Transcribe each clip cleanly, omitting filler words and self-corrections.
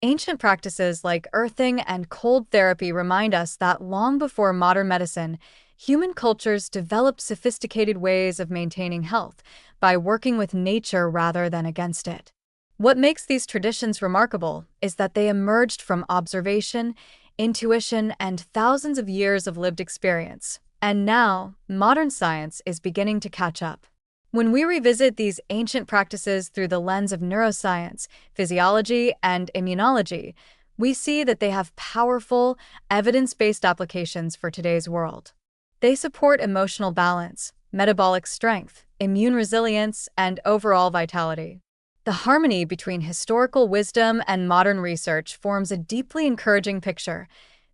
Ancient practices like earthing and cold therapy remind us that long before modern medicine, human cultures developed sophisticated ways of maintaining health by working with nature rather than against it. What makes these traditions remarkable is that they emerged from observation, intuition, and thousands of years of lived experience. And now, modern science is beginning to catch up. When we revisit these ancient practices through the lens of neuroscience, physiology, and immunology, we see that they have powerful, evidence-based applications for today's world. They support emotional balance, metabolic strength, immune resilience, and overall vitality. The harmony between historical wisdom and modern research forms a deeply encouraging picture.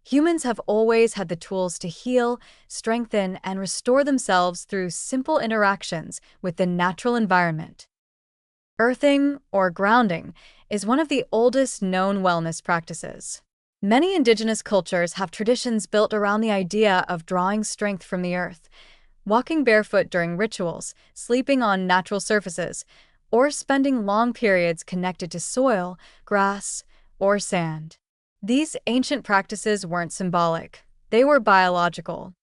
Humans have always had the tools to heal, strengthen, and restore themselves through simple interactions with the natural environment. Earthing, or grounding, is one of the oldest known wellness practices. Many indigenous cultures have traditions built around the idea of drawing strength from the earth, walking barefoot during rituals, sleeping on natural surfaces, or spending long periods connected to soil, grass, or sand. These ancient practices weren't symbolic, they were biological.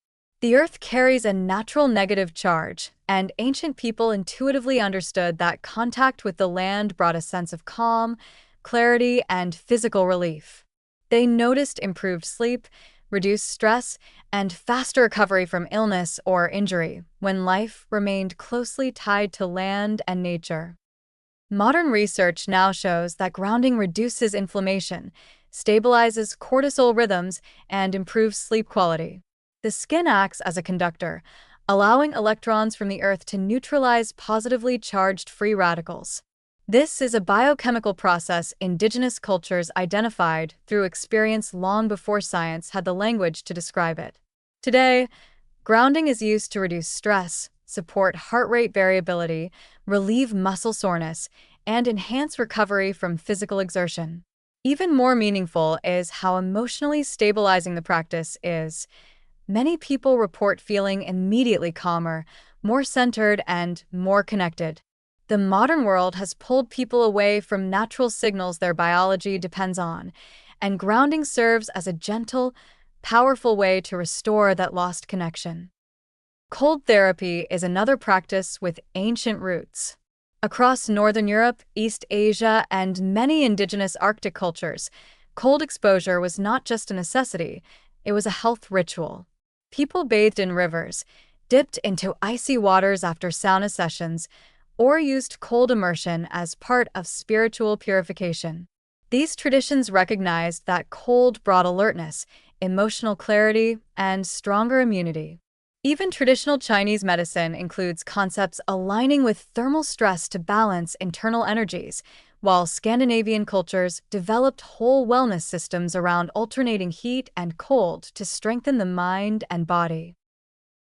The earth carries a natural negative charge, and ancient people intuitively understood that contact with the land brought a sense of calm, clarity, and physical relief. They noticed improved sleep, reduced stress, and faster recovery from illness or injury when life remained closely tied to land and nature. Modern research now shows that grounding reduces inflammation, stabilizes cortisol rhythms, and improves sleep quality. The skin acts as a conductor, allowing electrons from the earth to neutralize positively charged free radicals. This is a biochemical process indigenous cultures identified through experience long before science had the language to describe it. Today, grounding is used to reduce stress, support heart rate variability, relieve muscle soreness, and enhance recovery from physical exertion. Even more meaningful is how emotionally stabilizing the practice is. Many people report feeling immediately calmer, more centered, and more connected. The modern world has pulled people away from natural signals their biology depends on, and grounding serves as a gentle, powerful way to restore that lost connection. Cold therapy is another practice with ancient roots. Across Northern Europe, East Asia, and many indigenous Arctic cultures, cold exposure was not just a necessity, it was a health ritual. People bathed in rivers, dipped into icy waters after sauna sessions, or used cold immersion as part of spiritual purification. These traditions recognized that cold brought alertness, emotional clarity, and stronger immunity. Even traditional Chinese medicine includes concepts aligning with thermal stress to balance internal energies, while Scandinavian cultures developed whole wellness systems around alternating heat and cold to strengthen the mind and body.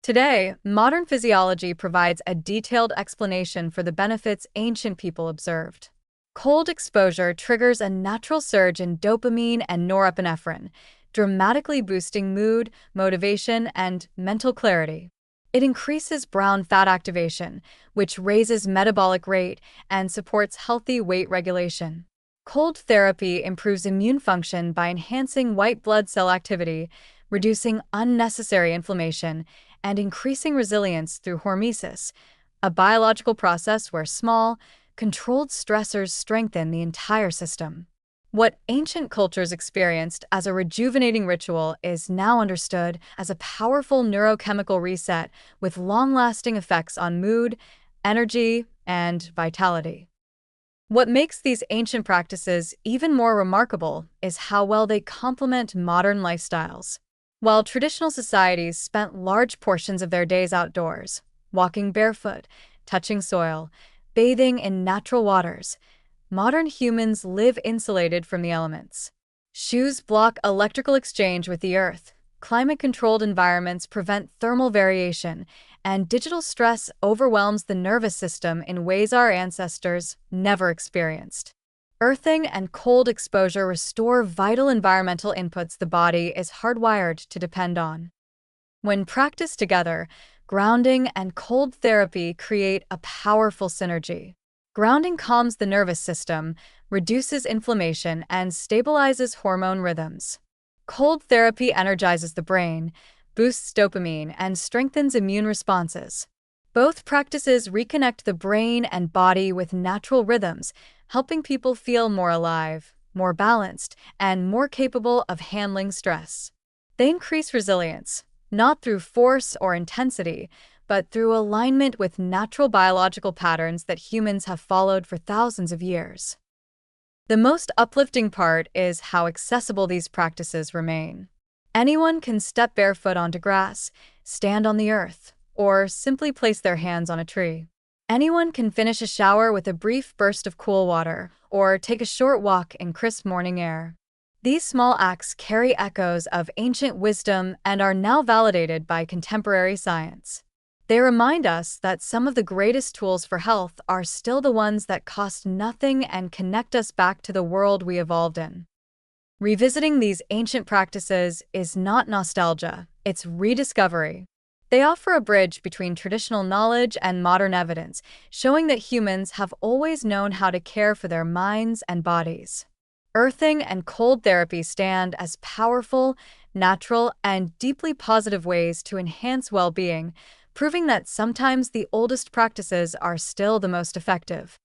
Today, modern physiology provides a detailed explanation for the benefits ancient people observed. Cold exposure triggers a natural surge in dopamine and norepinephrine, dramatically boosting mood, motivation, and mental clarity. It increases brown fat activation, which raises metabolic rate and supports healthy weight regulation. Cold therapy improves immune function by enhancing white blood cell activity, reducing unnecessary inflammation, and increasing resilience through hormesis, a biological process where small, controlled stressors strengthen the entire system. What ancient cultures experienced as a rejuvenating ritual is now understood as a powerful neurochemical reset with long-lasting effects on mood, energy, and vitality. What makes these ancient practices even more remarkable is how well they complement modern lifestyles. While traditional societies spent large portions of their days outdoors, walking barefoot, touching soil, bathing in natural waters, modern humans live insulated from the elements. Shoes block electrical exchange with the earth, climate-controlled environments prevent thermal variation, and digital stress overwhelms the nervous system in ways our ancestors never experienced. Earthing and cold exposure restore vital environmental inputs the body is hardwired to depend on. When practiced together, grounding and cold therapy create a powerful synergy. Grounding calms the nervous system, reduces inflammation, and stabilizes hormone rhythms. Cold therapy energizes the brain, boosts dopamine, and strengthens immune responses. Both practices reconnect the brain and body with natural rhythms, helping people feel more alive, more balanced, and more capable of handling stress. They increase resilience, not through force or intensity, but through alignment with natural biological patterns that humans have followed for thousands of years. The most uplifting part is how accessible these practices remain. Anyone can step barefoot onto grass, stand on the earth, or simply place their hands on a tree. Anyone can finish a shower with a brief burst of cool water, or take a short walk in crisp morning air. These small acts carry echoes of ancient wisdom and are now validated by contemporary science. They remind us that some of the greatest tools for health are still the ones that cost nothing and connect us back to the world we evolved in. Revisiting these ancient practices is not nostalgia, it's rediscovery. They offer a bridge between traditional knowledge and modern evidence, showing that humans have always known how to care for their minds and bodies. Earthing and cold therapy stand as powerful, natural, and deeply positive ways to enhance well-being, proving that sometimes the oldest practices are still the most effective.